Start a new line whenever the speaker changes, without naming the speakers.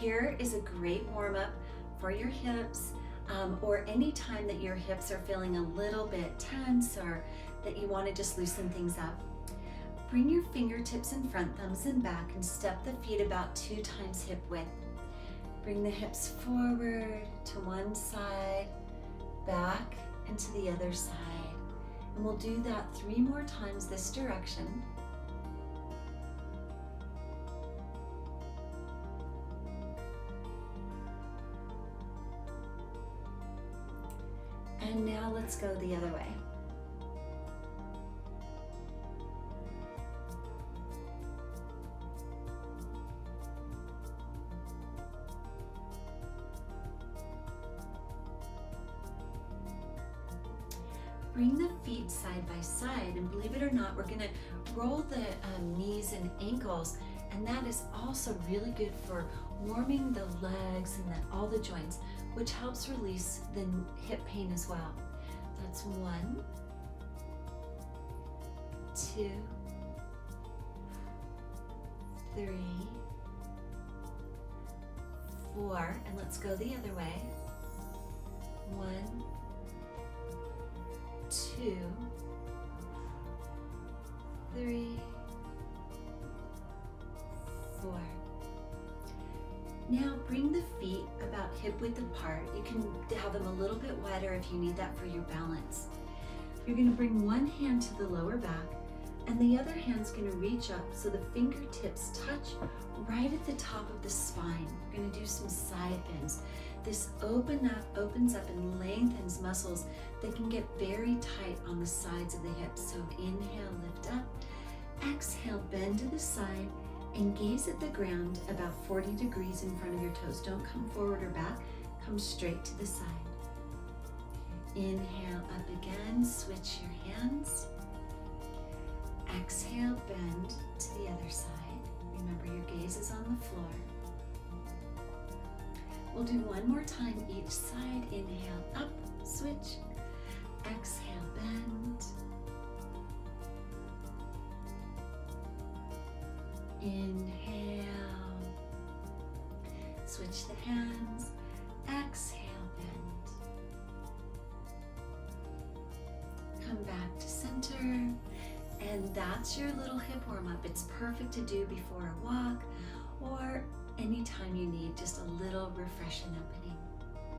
Here is a great warm-up for your hips, or any time that your hips are feeling a little bit tense or that you want to just loosen things up. Bring your fingertips in front, thumbs in back, and step the feet about 2 times hip width. Bring the hips forward to one side, back, and to the other side. And we'll do that 3 more times this direction. And now let's go the other way. Bring the feet side by side, and believe it or not, we're gonna roll the knees and ankles, and that is also really good for warming the legs and all the joints, which helps release the hip pain as well. That's 1, 2, 3, 4, and let's go the other way. 1, 2, 3, 4. Now bring the feet about hip width apart. You can have them a little bit wider if you need that for your balance. You're going to bring one hand to the lower back, and the other hand's going to reach up so the fingertips touch right at the top of the spine. We're going to do some side bends. This opens up and lengthens muscles that can get very tight on the sides of the hips. So inhale, lift up. Exhale, bend to the side and gaze at the ground about 40 degrees in front of your toes. Don't come forward or back, come straight to the side. Inhale, up again, switch your hands. Exhale, bend to the other side. Remember, your gaze is on the floor. We'll do one more time each side. Inhale, up, switch. Exhale, bend. Inhale. Switch the hands. Exhale, bend. Come back to center. And that's your little hip warm-up. It's perfect to do before a walk or anytime you need just a little refreshing opening.